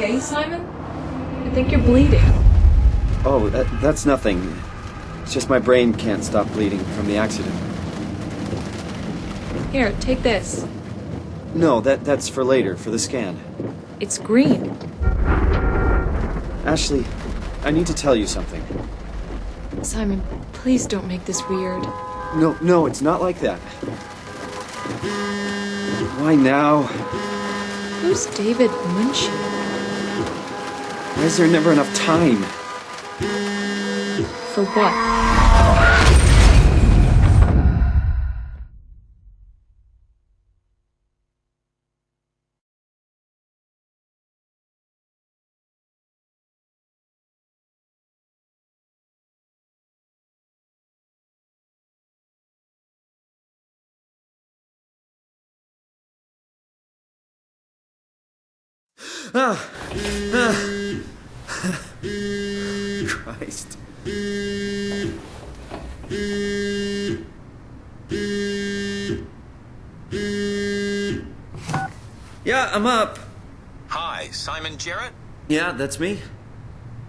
okay, Simon? I think you're bleeding. Oh, that's nothing. It's just my brain can't stop bleeding from the accident. Here, take this. No, that's for later, for the scan. It's green. Ashley, I need to tell you something. Simon, please don't make this weird. No, it's not like that. Why now? Who's David Munchie? Why is there never enough time? For what? Christ. Yeah, I'm up. Hi, Simon Jarrett? Yeah, that's me.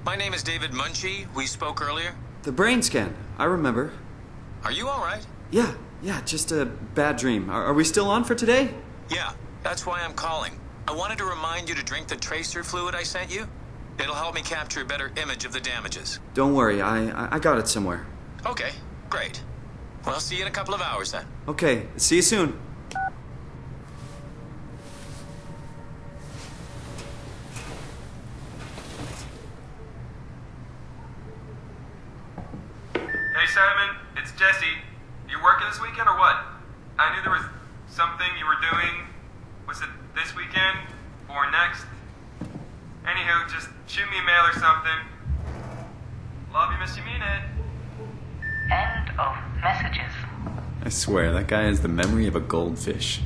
My name is David Munchie. We spoke earlier. The brain scan. I remember. Are you all right? Yeah, just a bad dream. Are we still on for today? Yeah, that's why I'm calling. I wanted to remind you to drink the tracer fluid I sent you. It'll help me capture a better image of the damages. Don't worry, I got it somewhere. Okay, great. Well, see you in a couple of hours then. Okay, see you soon. Hey Simon, it's Jesse. You working this weekend or what? I knew there was something you were doing. Was it this weekend or next? Anywho, just shoot me a mail or something. Love you, miss you, mean it. End of messages. I swear, that guy has the memory of a goldfish.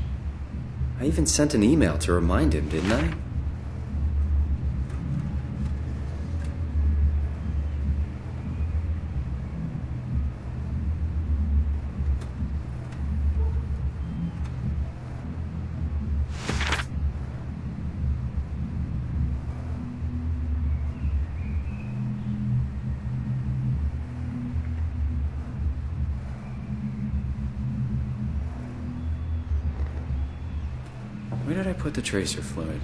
I even sent an email to remind him, didn't I? Where did I put the tracer fluid?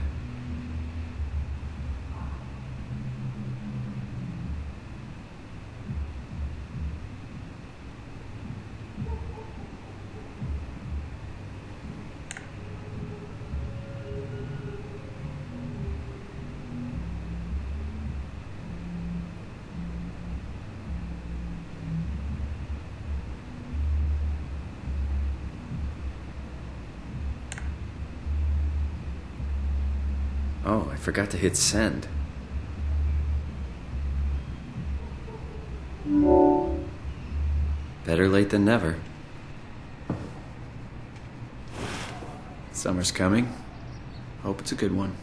Oh, I forgot to hit send. Better late than never. Summer's coming. Hope it's a good one.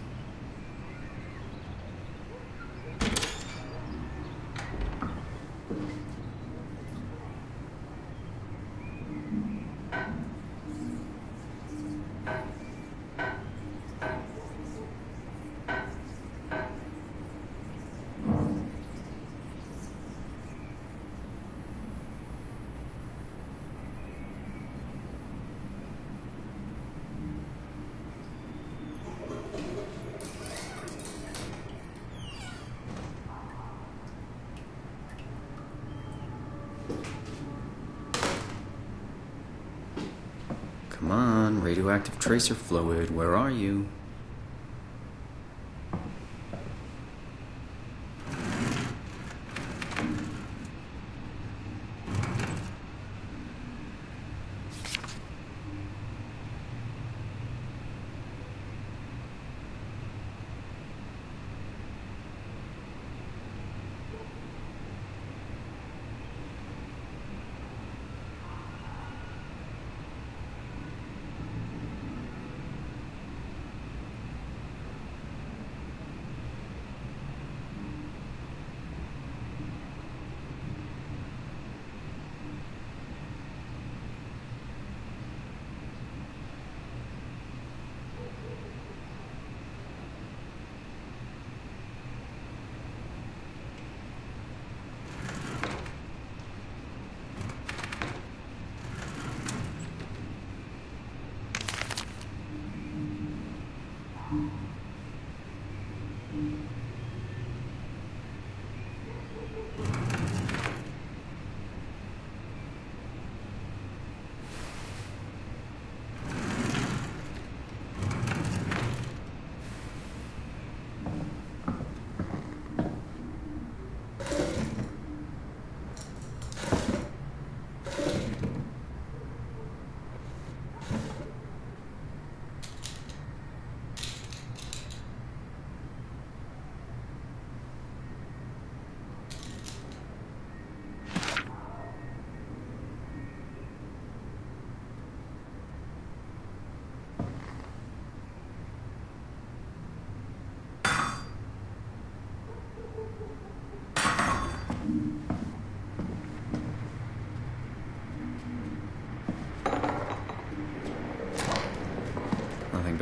Come on, radioactive tracer fluid, where are you?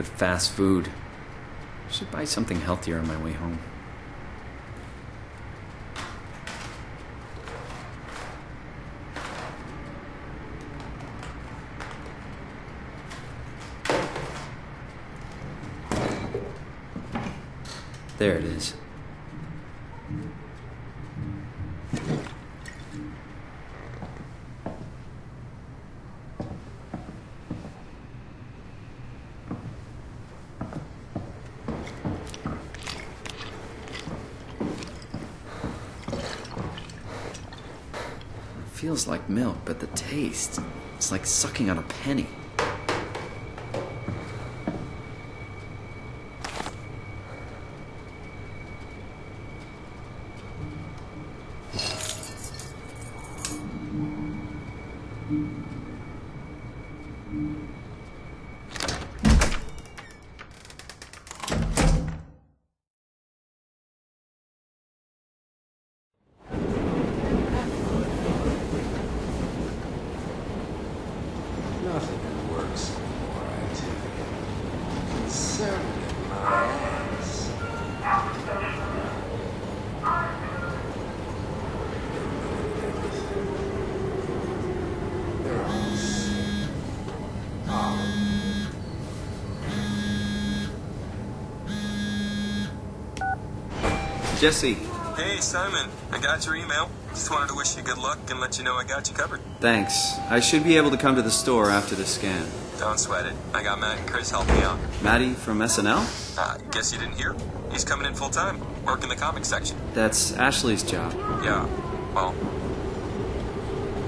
but fast food. Should buy something healthier on my way home. There it is. Feels like milk, but the taste, it's like sucking on a penny. Nothing works for more activity. Conservative minds. They're all sick. Jesse, Hey, Simon. I got your email. Just wanted to wish you good luck and let you know I got you covered. thanks. I should be able to come to the store after the scan. Don't sweat it. I got Matt and Chris helping me out. Maddie from SNL? Guess you didn't hear? He's coming in full time, working the comic section. That's Ashley's job. Yeah, well,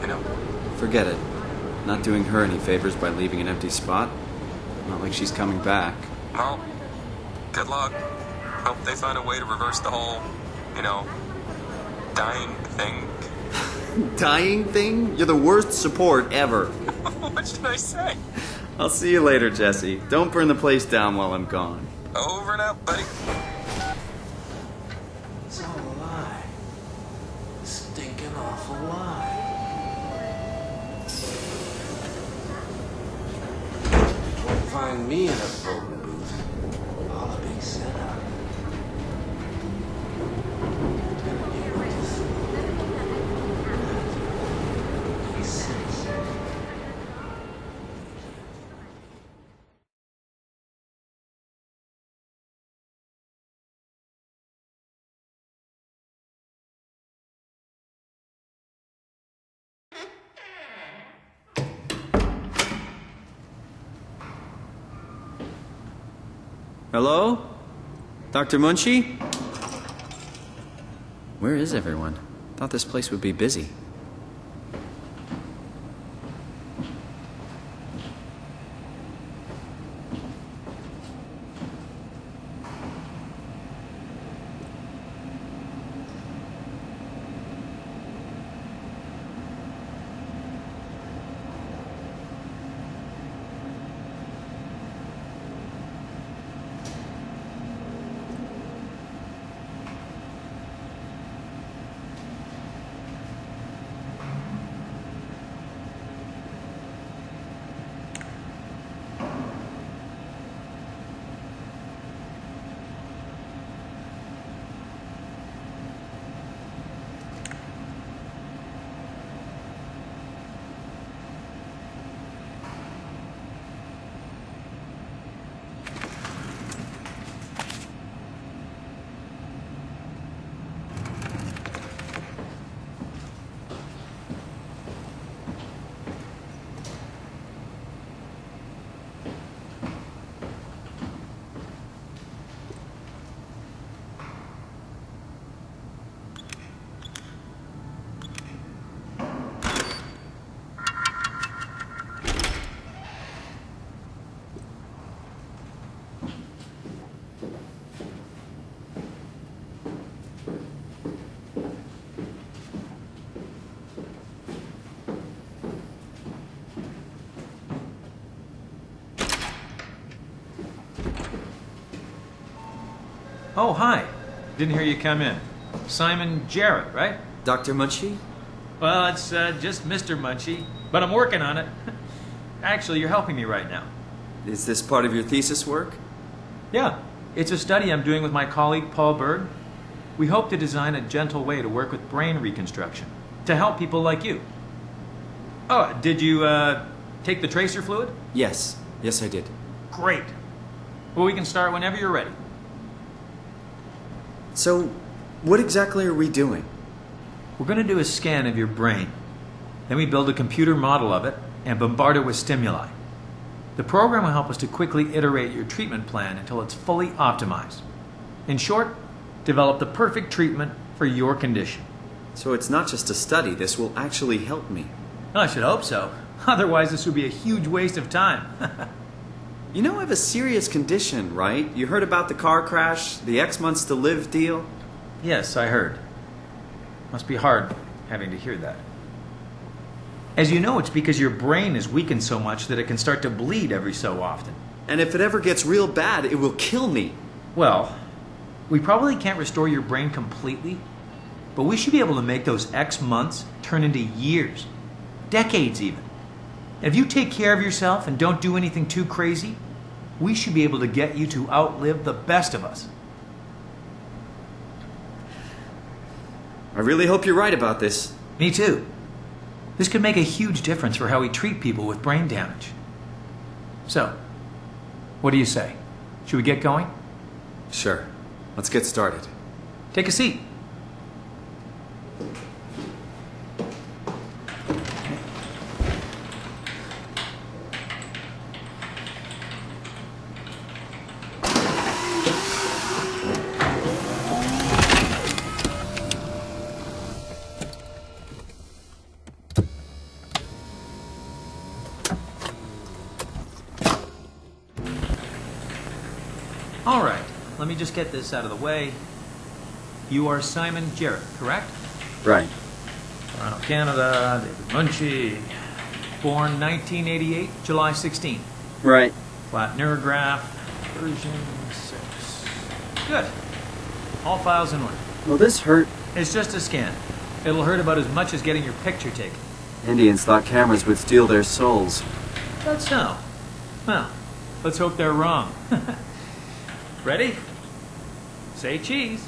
you know. Forget it. Not doing her any favors by leaving an empty spot. Not like she's coming back. Well, good luck. Hope they find a way to reverse the whole, dying thing. Dying thing? You're the worst support ever. What should I say? I'll see you later, Jesse. Don't burn the place down while I'm gone. Over and out, buddy. It's all a lie. A stinking awful lie. Won't find me in a voting booth. All a big setup. Telling you what to think. Makes sense. Hello? Dr. Munchie? Where is everyone? Thought this place would be busy. Oh, hi. Didn't hear you come in. Simon Jarrett, right? Dr. Munchie? Well, it's just Mr. Munchie, but I'm working on it. Actually, you're helping me right now. Is this part of your thesis work? Yeah, it's a study I'm doing with my colleague Paul Berg. We hope to design a gentle way to work with brain reconstruction to help people like you. Oh, did you take the tracer fluid? Yes. Yes, I did. Great. Well, we can start whenever you're ready. So, what exactly are we doing? We're going to do a scan of your brain. Then we build a computer model of it and bombard it with stimuli. The program will help us to quickly iterate your treatment plan until it's fully optimized. In short, develop the perfect treatment for your condition. So it's not just a study, this will actually help me. Well, I should hope so. Otherwise, this would be a huge waste of time. You know I have a serious condition, right? You heard about the car crash, the X months to live deal? Yes, I heard. Must be hard having to hear that. As you know, it's because your brain is weakened so much that it can start to bleed every so often. And if it ever gets real bad, it will kill me. Well, we probably can't restore your brain completely, but we should be able to make those X months turn into years, decades even. And if you take care of yourself and don't do anything too crazy, we should be able to get you to outlive the best of us. I really hope you're right about this. Me too. This could make a huge difference for how we treat people with brain damage. So, what do you say? Should we get going? Sure. Let's get started. Take a seat. All right, let me just get this out of the way. You are Simon Jarrett, correct? Right. Toronto, Canada, David Munchie. Born 1988, July 16th. Right. Flat neurograph, version 6. Good. All files in order. Will this hurt? It's just a scan. It'll hurt about as much as getting your picture taken. Indians thought cameras would steal their souls. That's so. Well, let's hope they're wrong. Ready? Say cheese.